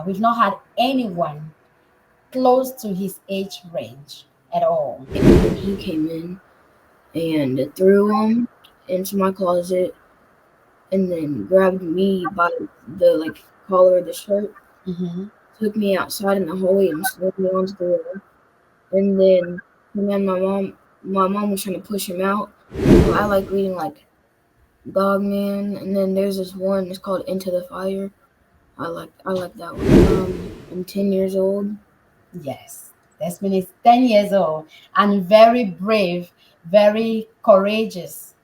We've not had anyone close to his age range at all. And he came in and threw him into my closet and then grabbed me by the collar of the shirt, Mm-hmm. took me outside in the hallway and slammed me onto the wall. And then my mom was trying to push him out. So I like reading like Dog Man, and then there's this one. It's called Into the Fire. I like that one. I'm 10 years old. Yes, Dezmyn is 10 years old and very brave, very courageous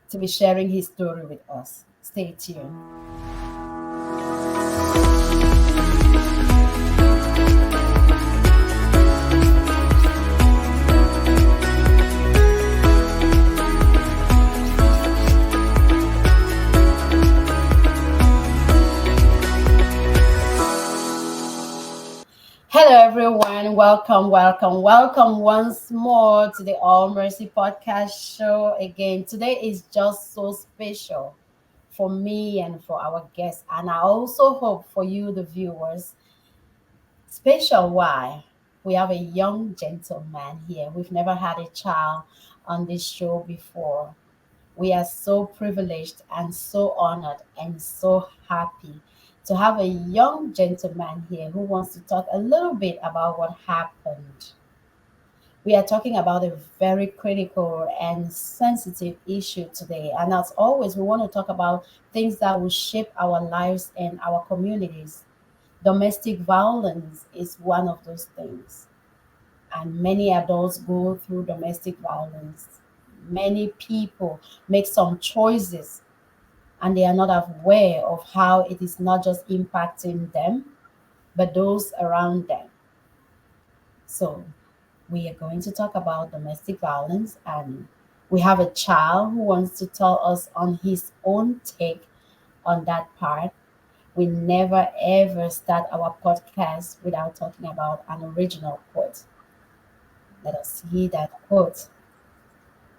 to be sharing his story with us. Stay tuned. Hello, everyone. Welcome, welcome, welcome once more to the All Mercy Podcast Show. Again, today is just so special for me and for our guests, and I also hope for you, the viewers. Special why? We have a young gentleman here. We've never had a child on this show before. We are so privileged and so honored and so happy to have a young gentleman here who wants to talk a little bit about what happened. We are talking about a very critical and sensitive issue today. And as always, we want to talk about things that will shape our lives and our communities. Domestic violence is one of those things, and many adults go through domestic violence. Many people make some choices and they are not aware of how it is not just impacting them, but those around them. So, we are going to talk about domestic violence, and we have a child who wants to tell us on his own take on that part. We never ever start our podcast without talking about an original quote. Let us see that quote.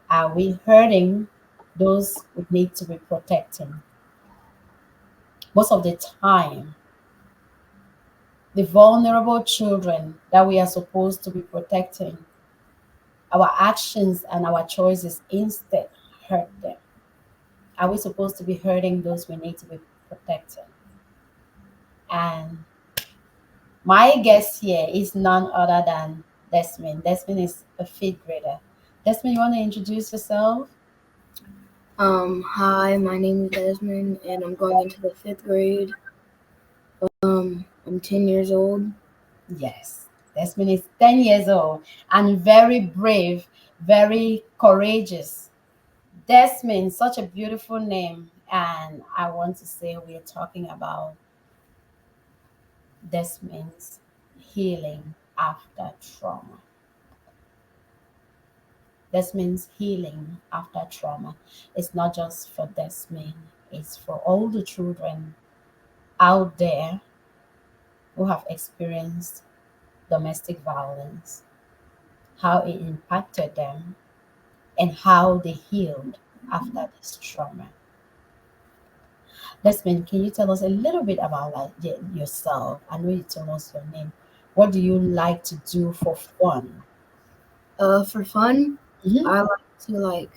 Are we hurting those we need to be protecting? Most of the time, the vulnerable children that we are supposed to be protecting, our actions and our choices instead hurt them. Are we supposed to be hurting those we need to be protecting? And my guest here is none other than Dezmyn. Dezmyn is a fifth grader. Dezmyn, you want to introduce yourself? Hi, my name is Dezmyn, and I'm going into the 5th grade. I'm 10 years old. Yes, Dezmyn is 10 years old and very brave, very courageous. Dezmyn, such a beautiful name. And I want to say we are talking about Dezmyn's healing after trauma. Dezmyn's healing after trauma. It's not just for Dezmyn, it's for all the children out there who have experienced domestic violence, how it impacted them, and how they healed after this trauma. Desmond, can you tell us a little bit about yourself? I know you told us your name. What do you like to do for fun? For fun, Hmm. I like to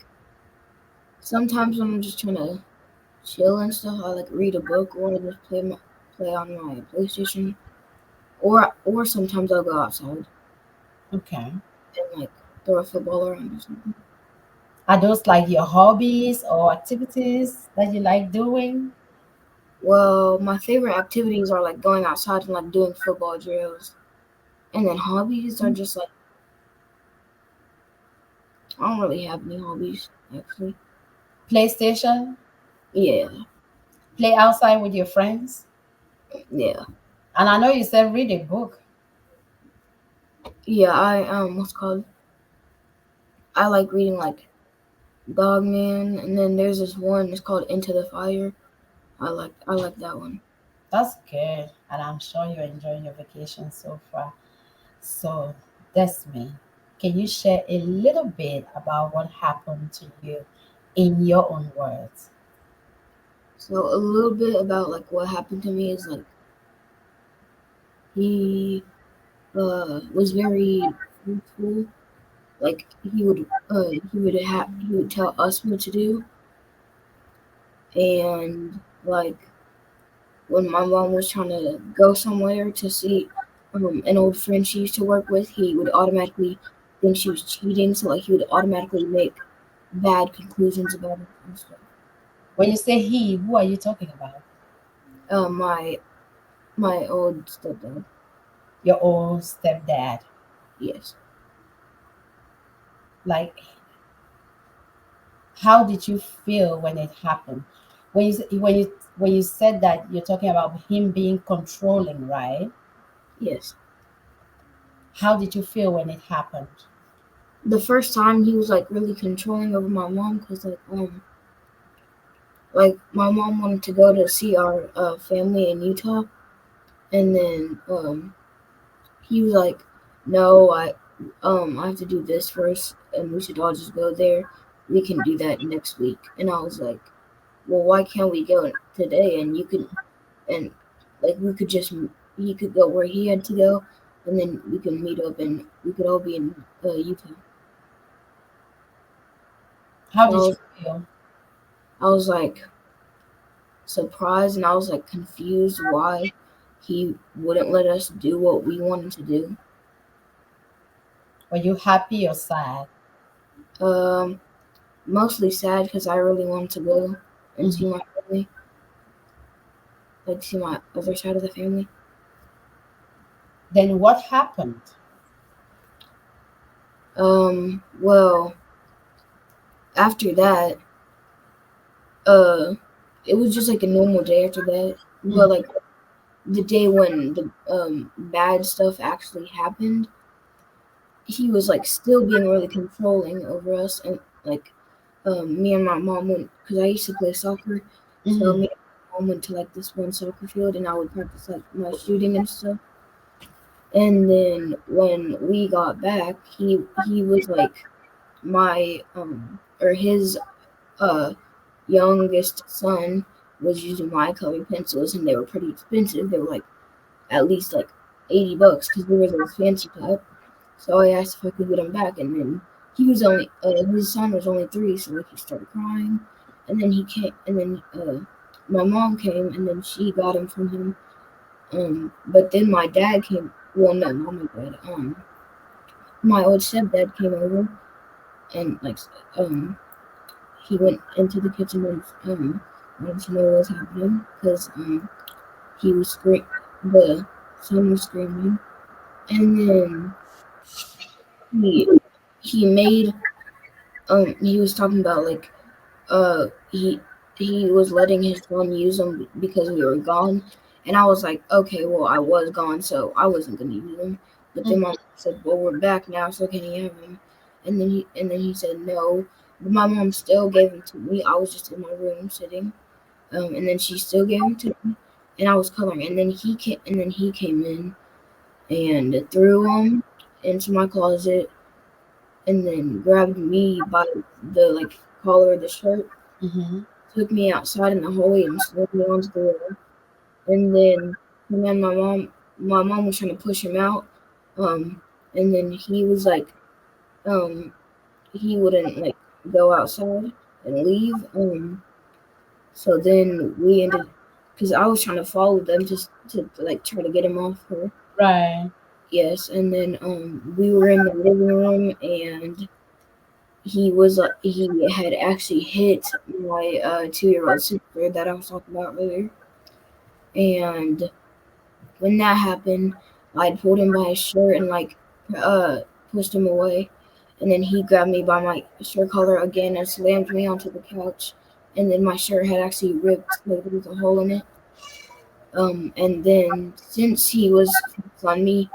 sometimes when I'm just trying to chill and stuff. I like read a book or just play on my PlayStation, or sometimes I'll go outside Okay. and throw a football around or something. Are those like your hobbies or activities that you like doing? Well, my favorite activities are like going outside and doing football drills, and then hobbies are just I don't really have any hobbies actually. PlayStation? Yeah, Play outside with your friends? yeah, And I know you said read a book. yeah. What's it called? I like reading Dog Man, and then there's this one. It's called Into the Fire. I like that one. That's good. And I'm sure you're enjoying your vacation so far. So, Desmond, can you share a little bit about what happened to you in your own words? So a little bit about what happened to me is He was very truthful. Like he would tell us what to do, and like when my mom was trying to go somewhere to see an old friend she used to work with, he would automatically think she was cheating, so like he would automatically make bad conclusions about it and stuff. When you say he, who are you talking about? My old stepdad. Your old stepdad. Yes. Like, how did you feel when it happened? When you said that, you're talking about him being controlling, right? Yes. How did you feel when it happened? The first time he was like really controlling over my mom because like my mom wanted to go to see our family in Utah, and then he was like, "No, I have to do this first, and we should all just go there. We can do that next week." And I was like, "Well, why can't we go today? And you can and like we could just he could go where he had to go, and then we can meet up and we could all be in Utah." How So did you feel? I was like surprised and I was like confused why he wouldn't let us do what we wanted to do. Were you happy or sad? Um, Mostly sad because I really wanted to go and see Mhm. my family, like see my other side of the family. Then what happened? Well, after that, uh, it was just like a normal day after that. But Mhm. like the day when the bad stuff actually happened, he was like still being really controlling over us, and like me and my mom went because I used to play soccer, so Mhm. me and my mom went to like this one soccer field, and I would practice like my shooting and stuff. And then when we got back, he was like my or his uh youngest son was using my colored pencils, and they were pretty expensive. They were like at least like $80 because they were those fancy type. So I asked if I could get him back, and then he was only his son was only 3, so like he started crying, and then he came, and then my mom came, and then she got him from him. But then my dad came. Well, no, not my dad. My old stepdad came over, and like um he went into the kitchen and wanted to know what was happening because he was the son was screaming, and then he he made he was talking about like uh he he was letting his son use them because we were gone, and I was like, okay, well I was gone, so I wasn't gonna use them. But then Mhm. my mom said, well, we're back now, so can he have them? And then he said no, but my mom still gave them to me. I was just in my room sitting, and then she still gave them to me, and I was coloring, and then he came in and threw them into my closet, and then grabbed me by the like collar of the shirt, Mhm. took me outside in the hallway and slammed me onto the wall. And then my mom was trying to push him out. Um, and then he was like, um, he wouldn't like go outside and leave. So then we ended, because I was trying to follow them just to like try to get him off her. Right. Yes, and then we were in the living room, and he had actually hit my 2-year-old sister that I was talking about earlier. And when that happened, I pulled him by his shirt and like uh pushed him away, and then he grabbed me by my shirt collar again and slammed me onto the couch. And then my shirt had actually ripped, like there was a hole in it. And then since he was on me,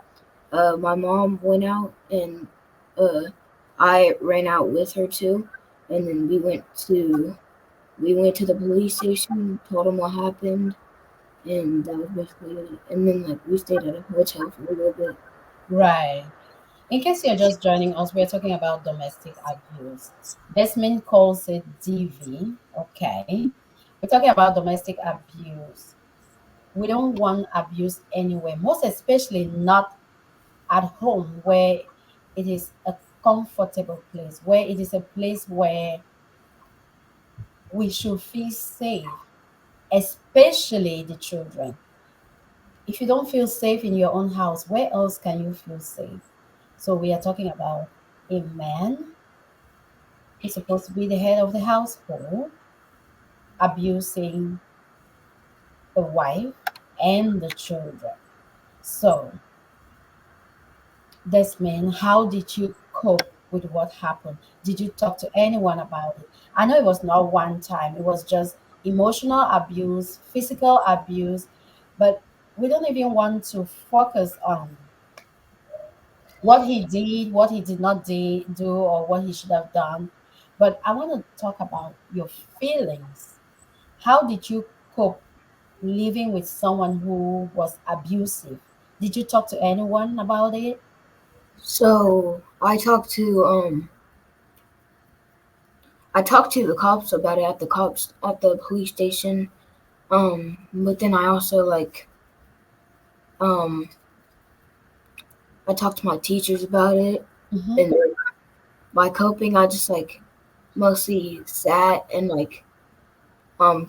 my mom went out, and uh I ran out with her too, and then we went to the police station, told them what happened, and that was basically it. And then like we stayed at a hotel for a little bit. Right. In case you're just joining us, we're talking about domestic abuse. Dezmyn calls it DV. Okay. We're talking about domestic abuse. We don't want abuse anywhere, most especially not at home, where it is a comfortable place, where it is a place where we should feel safe, especially the children. If you don't feel safe in your own house, where else can you feel safe? So we are talking about a man who's supposed to be the head of the household abusing the wife and the children. So, Desmond, how did you cope with what happened? Did you talk to anyone about it? I know it was not one time, it was just emotional abuse, physical abuse, but we don't even want to focus on what he did, what he did not do, or what he should have done. But I want to talk about your feelings. How did you cope living with someone who was abusive? Did you talk to anyone about it? So I talked to the cops about it at the police station. But then I also um I talked to my teachers about it, Mm-hmm. and by coping, I just mostly sat and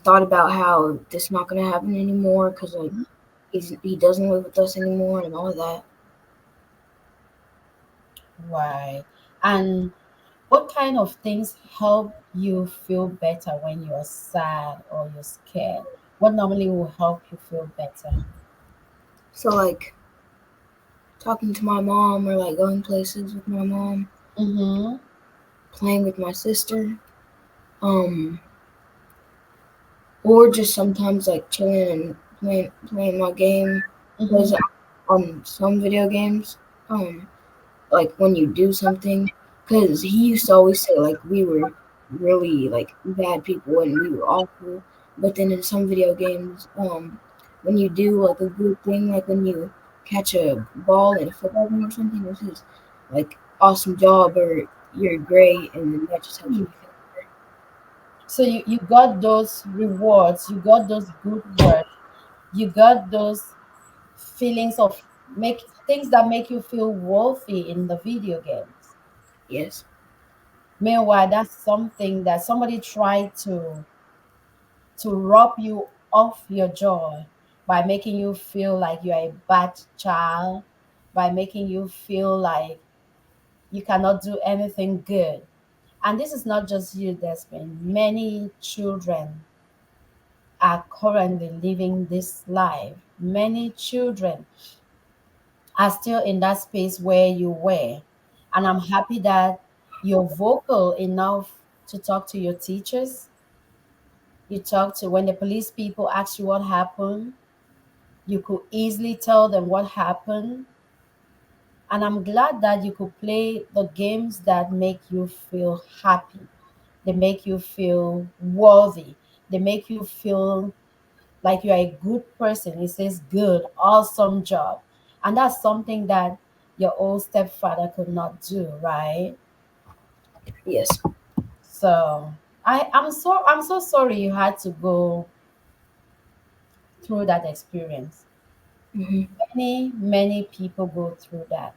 thought about how this is not gonna happen anymore because he doesn't live with us anymore and all of that. Right. And what kind of things help you feel better when you're sad or you're scared? What normally will help you feel better? So talking to my mom or going places with my mom, Mm-hmm. playing with my sister, um, or just sometimes chilling and playing my game. Mm-hmm. Because on some video games, um, when you do something, because he used to always say we were really bad people and we were awful, but then in some video games, when you do a good thing, when you catch a ball in a football game or something, it says awesome job or you're great, and then that just helps me feel So you got those rewards, you got those good words, you got those feelings of make things that make you feel worthy in the video games. better. Yes. Meanwhile, that's something that somebody tried to rob you of your joy by making you feel like you're a bad child, by making you feel like you cannot do anything good. And this is not just you, Desmond. Many children are currently living this life. Many children are still in that space where you were. And I'm happy that you're vocal enough to talk to your teachers. You talk to when the police people ask you what happened, you could easily tell them what happened. And I'm glad that you could play the games that make you feel happy. They make you feel worthy. They make you feel like you're a good person. It says good, awesome job. And that's something that your old stepfather could not do, right? Yes. So I'm so sorry you had to go through that experience. Hmm. Many people go through that.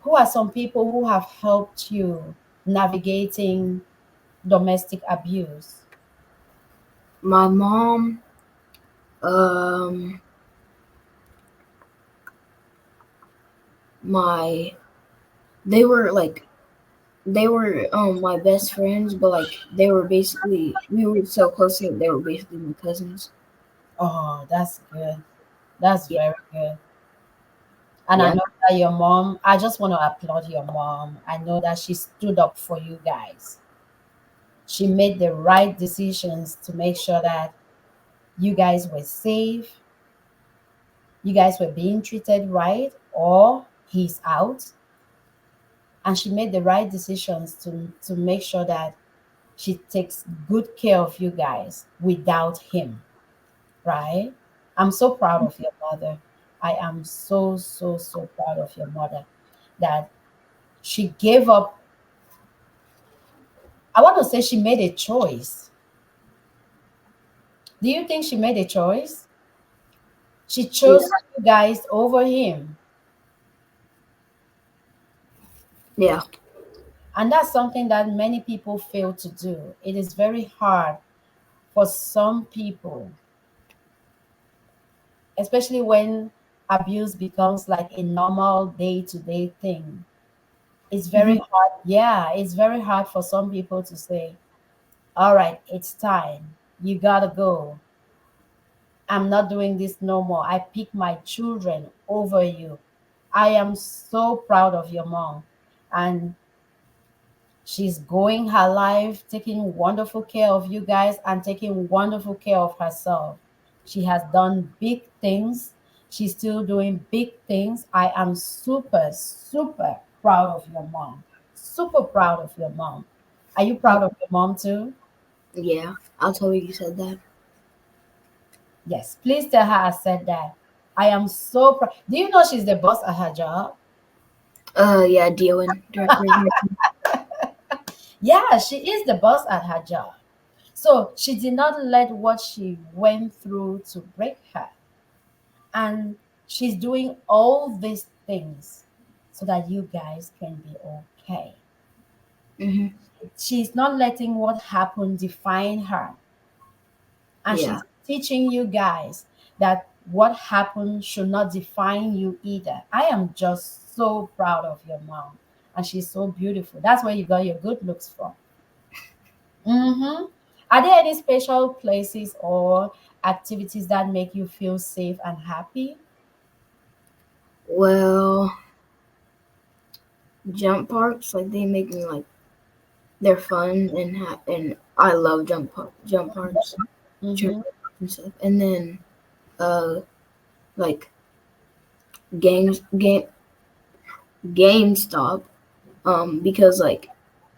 Who are some people who have helped you navigating domestic abuse? My mom, um, my they were my best friends, but they were basically we were so close that they were basically my cousins. Oh, that's good. That's Yeah. very good. And I Yeah. know that your mom, I just want to applaud your mom. I know that she stood up for you guys. She made the right decisions to make sure that you guys were safe, you guys were being treated right, or he's out. And she made the right decisions to make sure that she takes good care of you guys without him, right? I'm so proud of your mother. I am so proud of your mother that she gave up. I want to say she made a choice. Do you think she made a choice? She Yeah. chose you guys over him. Yeah. And that's something that many people fail to do. It is very hard for some people, especially when abuse becomes like a normal day to day thing. It's very Hmm. hard. Yeah, it's very hard for some people to say, all right, it's time. You gotta go. I'm not doing this no more. I pick my children over you. I am so proud of your mom. And she's going her life, taking wonderful care of you guys and taking wonderful care of herself. She has done big things. She's still doing big things. I am super, super proud of your mom. Super proud of your mom. Are you Uh, proud of your mom too? yeah. I'll tell her you said that. Yes. Please tell her I said that. I am so proud. Do you know she's the boss at her job? Yeah, Dealing director. Yeah, she is the boss at her job. So she did not let what she went through to break her. And she's doing all these things so that you guys can be okay. Hmm. She's not letting what happened define her. And Yeah. she's teaching you guys that what happened should not define you either. I am just so proud of your mom. And she's so beautiful. That's where you got your good looks from. Mm-hmm. Are there any special places or activities that make you feel safe and happy? Well, jump parks, like they make me like they're fun and I love jump parks, Mm-hmm. trampoline and stuff. And then uh like games game GameStop, because like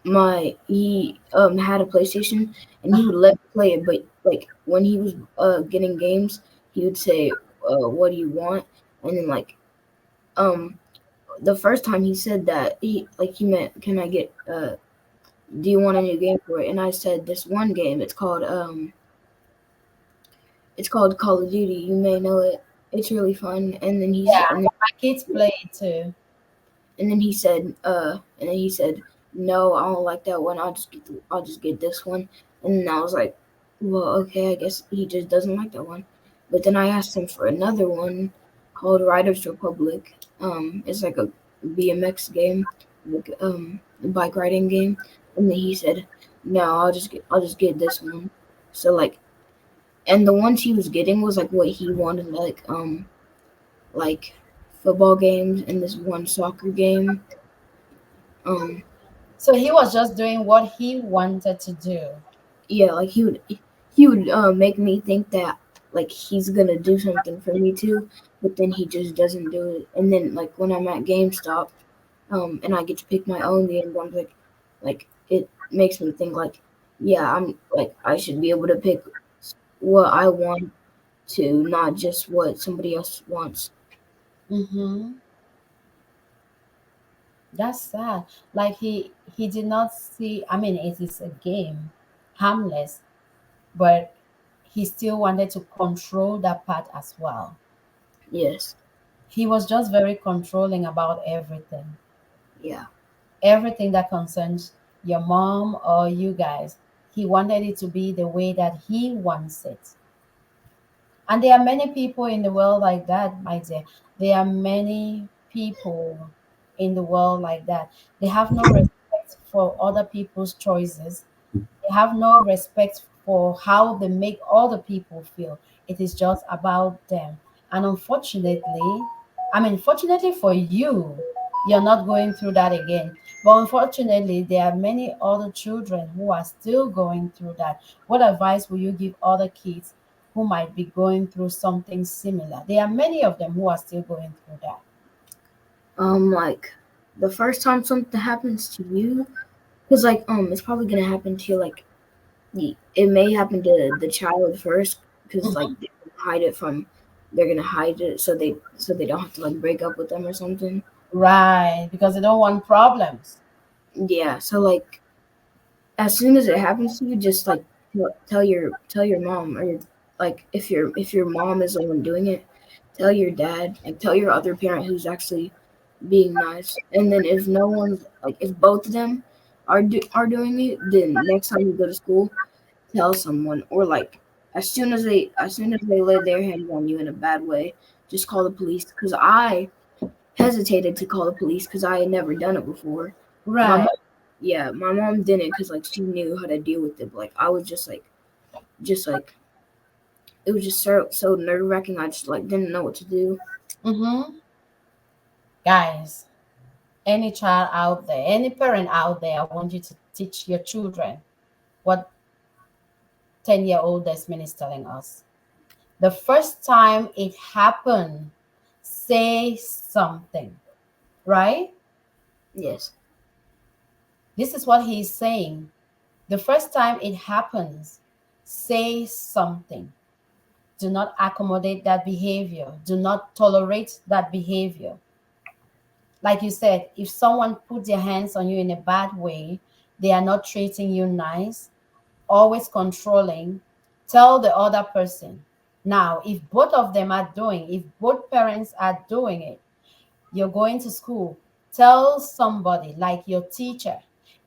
my he had a PlayStation and he would let me play it, but like when he was getting games, he would say, "What do you want?" And then like um the first time he said that he meant, "Can I get do you want a new game for it?" And I said, "This one game. It's called Call of Duty. You may know it. It's really fun." And then Yeah, my kids play it too. and then he said, "No, I don't like that one. I'll just get this one." And then I was like, "Well, okay, I guess he just doesn't like that one." But then I asked him for another one called Riders Republic. It's like a BMX game, like a bike riding game. And then he said, "No, I'll just get this one." So like, and the ones he was getting was like what he wanted, like football games and this one soccer game. Um, So he was just doing what he wanted to do. yeah, like he would make me think that like he's gonna do something for me too, but then he just doesn't do it. And then like when I'm at GameStop, and I get to pick my own game, I'm like it makes me think like, yeah, I'm like I should be able to pick what I want to, not just what somebody else wants. Mm-hmm. That's sad. Like he did not see. I mean, it is a game, harmless, but he still wanted to control that part as well. Yes, He was just very controlling about everything, yeah, everything that concerns your mom or you guys. He wanted it to be the way that he wants it. And there are many people in the world like that, my dear. There are many people in the world like that. They have no respect for other people's choices. They have no respect for how they make other people feel. It is just about them. And unfortunately, I mean, fortunately for you, you're not going through that again. But unfortunately, there are many other children who are still going through that. What advice will you give other kids who might be going through something similar? There are many of them who are still going through that. like the first time something happens to you, because like it's probably gonna happen to you like it may happen to the child first because like Mhm. they're gonna hide it so they don't have to like break up with them or something. Right, because they don't want problems. Yeah, so like as soon as it happens to you, just like tell your mom, or like if your mom is the one doing it, tell your dad, like tell your other parent who's actually being nice. And then if no one's like if both of them are doing it, then next time you go to school, tell someone or like as soon as they lay their hands on you in a bad way, just call the police. Because I hesitated to call the police because I had never done it before. My Right. mom, yeah, my mom didn't because like she knew how to deal with it. But, like I was just like it was just so nerve wracking. I just like didn't know what to do. Mm-hmm. Guys, any child out there, any parent out there, I want you to teach your children what 10-year-old Desmond is telling us. The first time it happened, say something, right? Yes, This is what he's saying. The first time it happens, say something. Do not accommodate that behavior. Do not tolerate that behavior. Like you said, if someone puts their hands on you in a bad way, they are not treating you nice, always controlling, tell the other person. Now, if both of them are doing, if both parents are doing it, you're going to school, tell somebody like your teacher.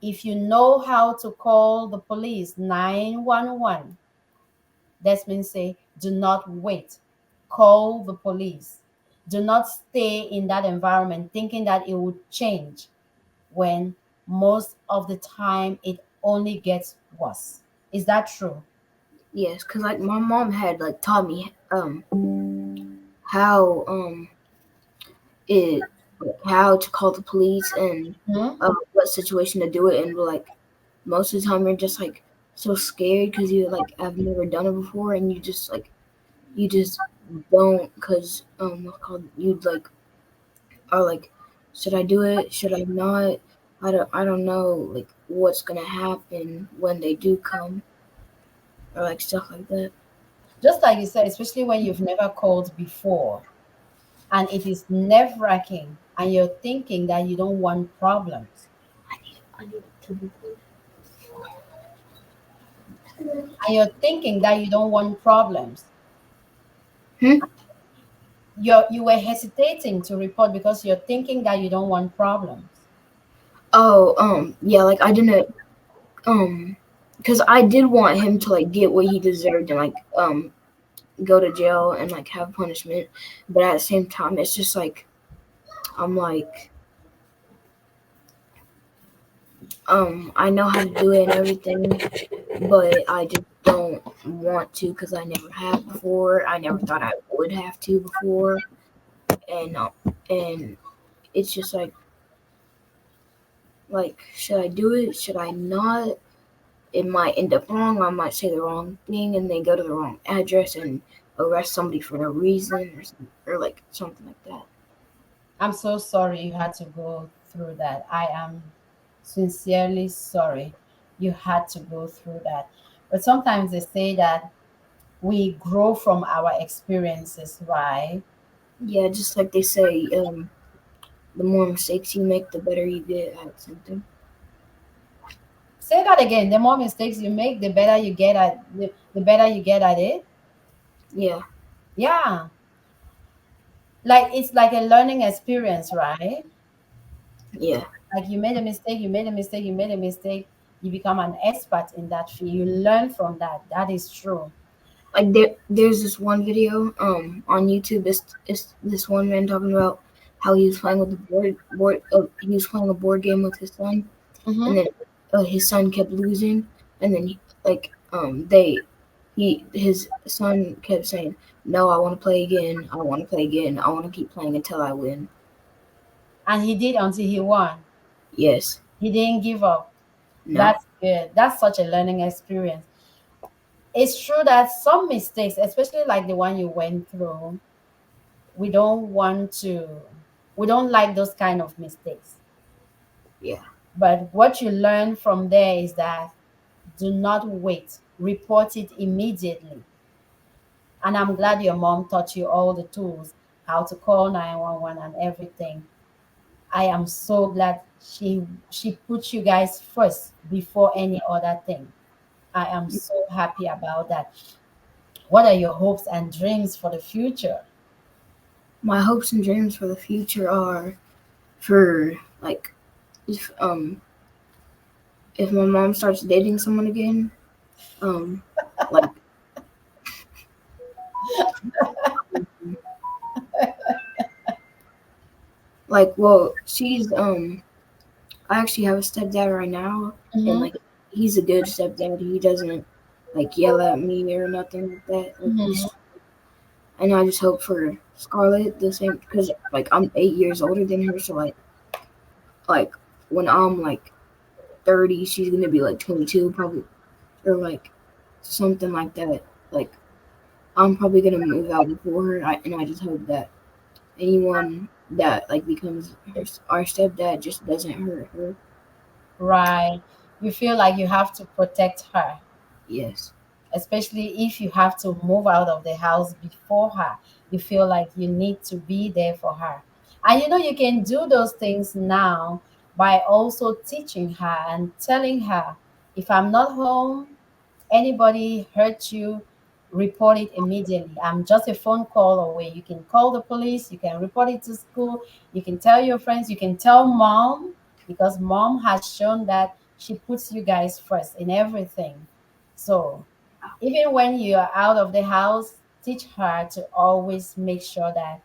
If you know how to call the police 911, that means say, do not wait. Call the police. Do not stay in that environment thinking that it would change when most of the time it only gets worse. Is that true? yes, because like my mom had like taught me how it how to call the police and Hmm? what situation to do it and like most of the time you're just like so scared because you like have never done it before and you just don't because what's called you like are like should I do it, should I not, I don't know like what's gonna happen when they do come or like stuff like that. Just like you said, especially when you've never called before and it is nerve wracking and you're thinking that you don't want problems I need to be and you're thinking that you don't want problems. hmm? You were hesitating to report because you're thinking that you don't want problems. Oh yeah, like I didn't because I did want him to like get what he deserved and like go to jail and like have punishment, but at the same time it's just like I'm like I know how to do it and everything, but I just don't want to because I never have before. I never thought I would have to before, and it's just like should I do it? Should I not? It might end up wrong. I might say the wrong thing and then go to the wrong address and arrest somebody for no reason or like something like that. I'm so sorry you had to go through that. I am sincerely sorry you had to go through that. But sometimes they say that we grow from our experiences, right? Yeah, just like they say, the more mistakes you make, the better you get at something. Say that again. The more mistakes you make, the better you get at the better you get at it. Yeah, Yeah. Like it's like a learning experience, right? yeah. Like you made a mistake, you made a mistake, you made a mistake, you become an expert in that field. You learn from that. That is true. Like there's this one video on YouTube. It's this one man talking about how he was playing with the board. He was playing a board game with his son, and Mm-hmm. then his son kept losing, and then like his son kept saying, "No, I want to play again. I want to play again. I want to keep playing until I win." And he did until he won. Yes. He didn't give up. No. That's good. That's such a learning experience. It's true that some mistakes, especially like the one you went through, we don't want to, we don't like those kind of mistakes. Yeah. But what you learn from there is that do not wait, report it immediately. And I'm glad your mom taught you all the tools, how to call 911 and everything. I am so glad she put you guys first before any other thing. I am so happy about that. What are your hopes and dreams for the future? My hopes and dreams for the future are for like if if my mom starts dating someone again, um like well she's I actually have a stepdad right now, and Mm-hmm. like he's a good stepdad. He doesn't like yell at me or nothing like that. Like Mm-hmm. he's and I just hope for Scarlett the same because like I'm 8 years older than her, so like when I'm like 30, she's gonna be like 22 probably or like something like that. Like I'm probably gonna move out before her, and I just hope that anyone that like becomes our stepdad just doesn't hurt her. Right. You feel like you have to protect her, Yes. especially if you have to move out of the house before her. You feel like you need to be there for her. And you can do those things now by also teaching her and telling her, if I'm not home, anybody hurt you, report it immediately. I'm just a phone call away. You can call the police, you can report it to school, you can tell your friends, you can tell mom, because mom has shown that she puts you guys first in everything. So even when you are out of the house, teach her to always make sure that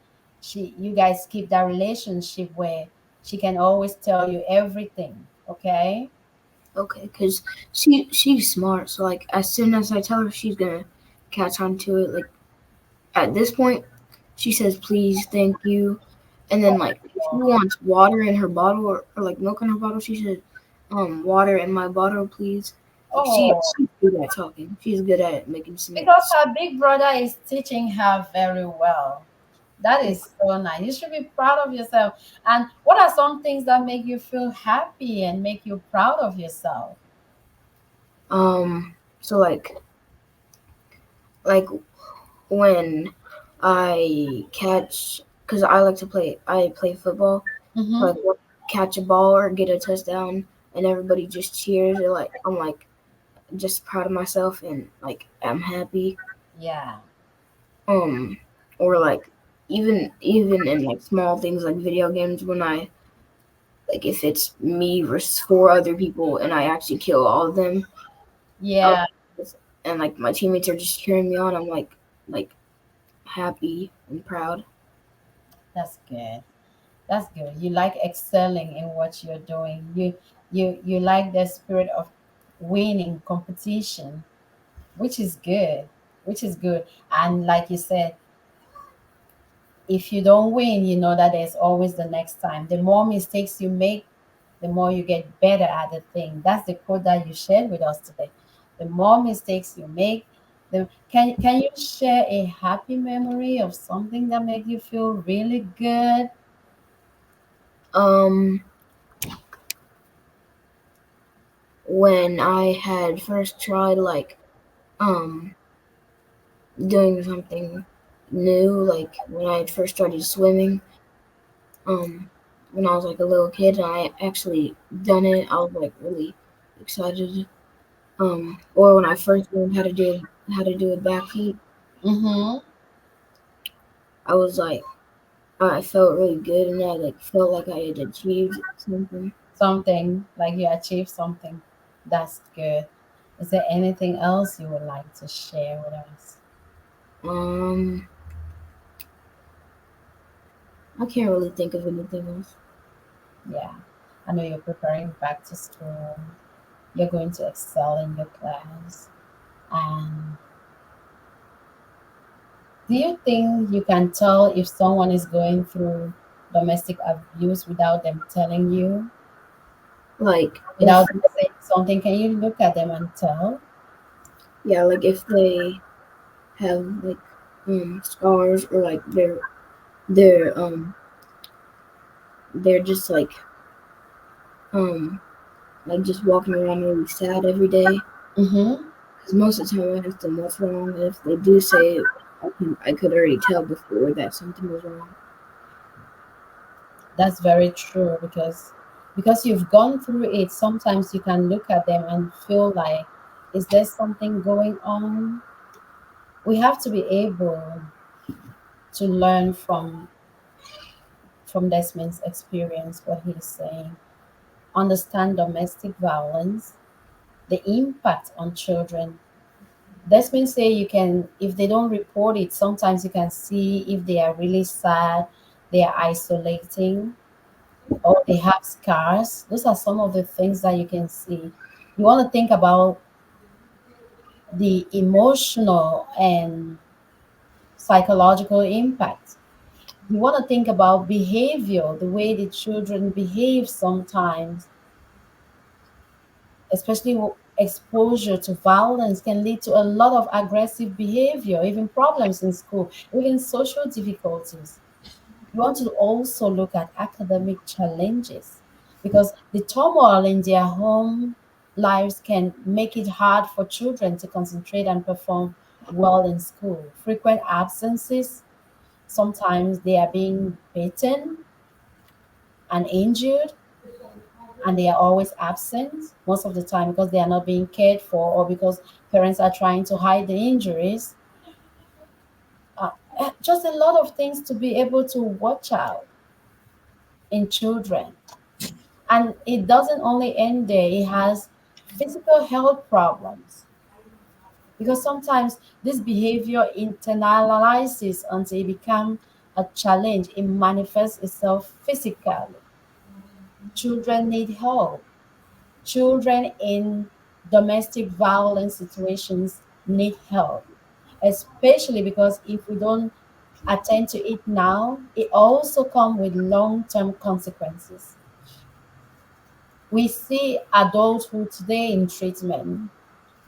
you guys keep that relationship where she can always tell you everything. Okay. Okay, because she's smart. So like as soon as I tell her, she's gonna catch on to it. Like at this point, she says please, thank you, and then like if she wants water in her bottle or like milk in her bottle, she says water in my bottle, please. Like Oh, she's good at talking. She's good at making because sense. her big brother is teaching her very well. That Yeah. is so nice. You should be proud of yourself. And what are some things that make you feel happy and make you proud of yourself? So like when I catch, because I play football. So Mm-hmm. like when I catch a ball or get a touchdown, and everybody just cheers. Like I'm like just proud of myself and like I'm happy. Yeah. Um, or like even in like small things like video games when I like if it's me versus four other people and I actually kill all of them, I'll, Yeah, and like my teammates are just cheering me on. I'm like happy and proud. that's good. That's good. You like excelling in what you're doing. You like the spirit of winning competition, which is good. Which is good. And like you said, if you don't win, you know that there's always the next time. The more mistakes you make, the more you get better at the thing. That's the quote that you shared with us today. The more mistakes you make, can you share a happy memory of something that made you feel really good? Um, when I had first tried like um doing something new, like when I had first started swimming, um, when I was like a little kid, and I actually done it, I was like really excited. Or when I first learned how to do a backflip, Mm-hmm. I was like I felt really good, and I like felt like I had achieved something. Something like you achieved something. That's good. Is there anything else you would like to share with us? Um, I can't really think of anything else. Yeah. I know you're preparing back to school. You're going to excel in your class. And do you think you can tell if someone is going through domestic abuse without them telling you? Like Without if them saying something, can you look at them and tell? yeah, like if they have like scars or like they're they're just um like just walking around really sad every day. Mm-hmm. Because most of the time I ask them what's wrong, and if they do say it, I could already tell before that something was wrong. That's very true because you've gone through it. Sometimes you can look at them and feel like, is there something going on? We have to be able to learn from. from Desmond's experience, what he's saying. Understand domestic violence, the impact on children. Desmond say you can, if they don't report it, sometimes you can see if they are really sad, they are isolating, or they have scars. Those are some of the things that you can see. You want to think about the emotional and psychological impact. You want to think about behavior, the way the children behave sometimes, especially exposure to violence can lead to a lot of aggressive behavior, even problems in school, even social difficulties. You want to also look at academic challenges because the turmoil in their home lives can make it hard for children to concentrate and perform well in school. Frequent absences, sometimes they are being beaten and injured, and they are always absent most of the time because they are not being cared for or because parents are trying to hide the injuries. Uh, just a lot of things to be able to watch out in children. And it doesn't only end there, it has physical health problems because sometimes this behavior internalizes until it becomes a challenge. It manifests itself physically. Children need help. Children in domestic violence situations need help, especially because if we don't attend to it now, it also comes with long-term consequences. We see adulthood today in treatment,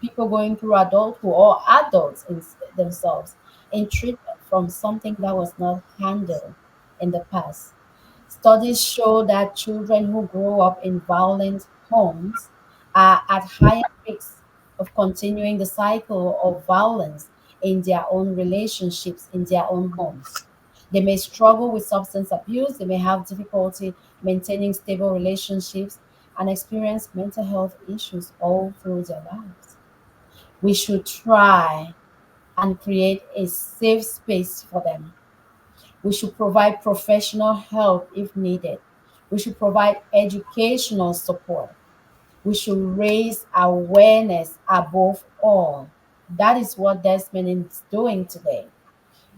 people going through adulthood or adults in themselves in treatment from something that was not handled in the past. Studies show that children who grow up in violent homes are at higher risk of continuing the cycle of violence in their own relationships, in their own homes. They may struggle with substance abuse, they may have difficulty maintaining stable relationships, and experience mental health issues all through their lives. We should try and create a safe space for them. We should provide professional help if needed. We should provide educational support. We should raise awareness above all. That is what Desmond is doing today.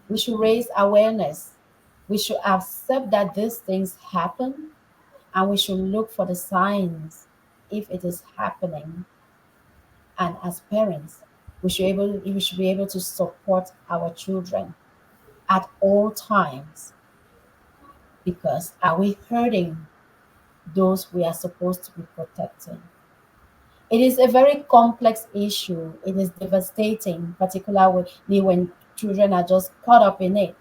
We should raise awareness. We should accept that these things happen and we should look for the signs if it is happening. And as parents, we should be able to support our children at all times because are we hurting those we are supposed to be protecting? It is a very complex issue. It is devastating, particularly when children are just caught up in it.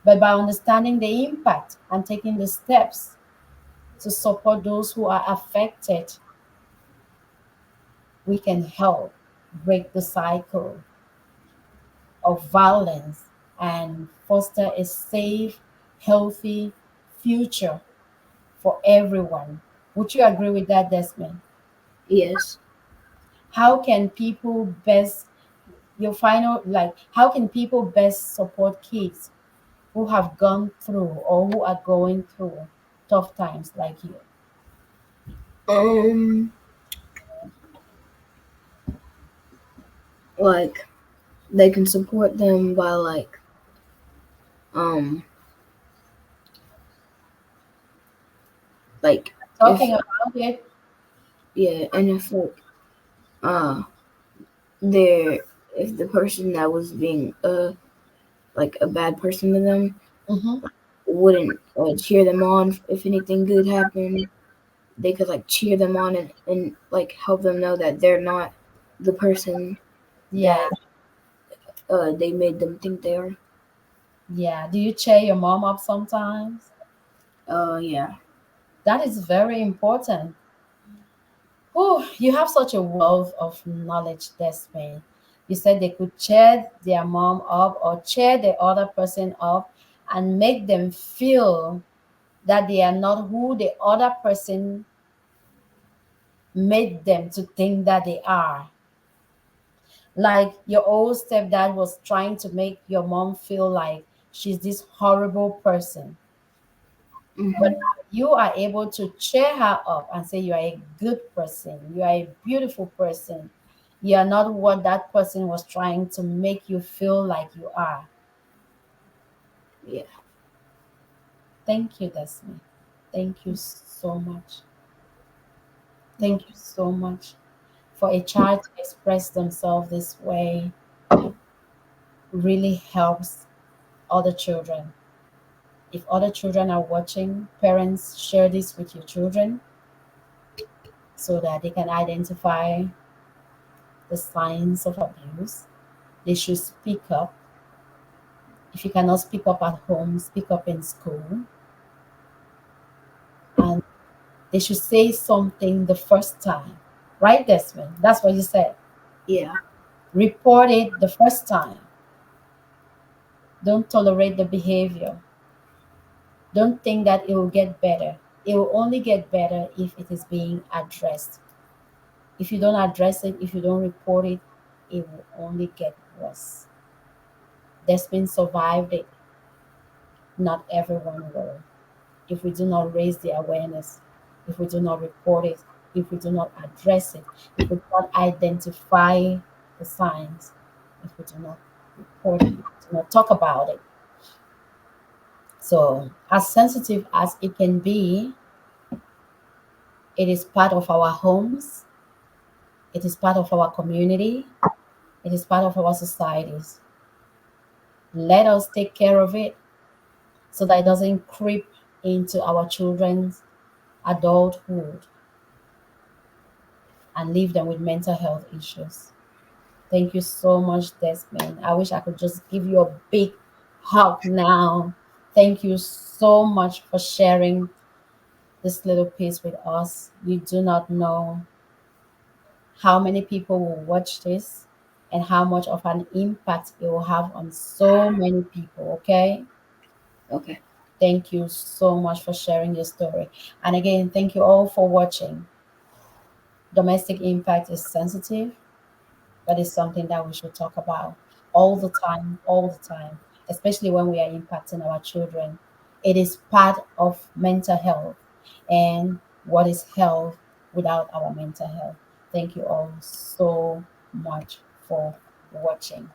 But by understanding the impact and taking the steps to support those who are affected, we can help break the cycle of violence and foster a safe, healthy future for everyone. Would you agree with that, Desmond? Yes. How can people best, your final, like, how can people best support kids who have gone through or who are going through tough times like you? Um, like they can support them by um like if Talking about it. yeah, and if uh they're if the person that was being like a bad person to them Mm-hmm. wouldn't cheer them on if anything good happened, they could like cheer them on and like help them know that they're not the person Yeah, that they made them think they are. yeah. Do you cheer your mom up sometimes? Yeah. That is very important. Oh, you have such a wealth of knowledge, Desmond. You said they could cheer their mom up or cheer the other person up and make them feel that they are not who the other person made them to think that they are. Like your old stepdad was trying to make your mom feel like she's this horrible person. But Mm-hmm. you are able to cheer her up and say you are a good person, you are a beautiful person, you are not what that person was trying to make you feel like you are. Yeah. Thank you, Dezmyn. Thank you so much. Thank Well, you so much. For a child to express themselves this way really helps other children. If other children are watching, parents, share this with your children so that they can identify the signs of abuse. They should speak up. If you cannot speak up at home, speak up in school. And they should say something the first time. Right, Desmond? That's what you said. yeah. Report it the first time. Don't tolerate the behavior. Don't think that it will get better. It will only get better if it is being addressed. If you don't address it, if you don't report it, it will only get worse. Desmond survived it. Not everyone will. If we do not raise the awareness, if we do not report it, if we do not address it, if we do not identify the signs, if we do not report it, if we do not talk about it. So, as sensitive as it can be, it is part of our homes, it is part of our community, it is part of our societies. Let us take care of it so that it doesn't creep into our children's adulthood and leave them with mental health issues. Thank you so much, Desmond. I wish I could just give you a big hug now. Thank you so much for sharing this little piece with us. You do not know how many people will watch this and how much of an impact it will have on so many people, okay? Okay. Thank you so much for sharing your story. And again, thank you all for watching. Domestic impact is sensitive, but it's something that we should talk about all the time, especially when we are impacting our children. It is part of mental health. And what is health without our mental health? Thank you all so much for watching.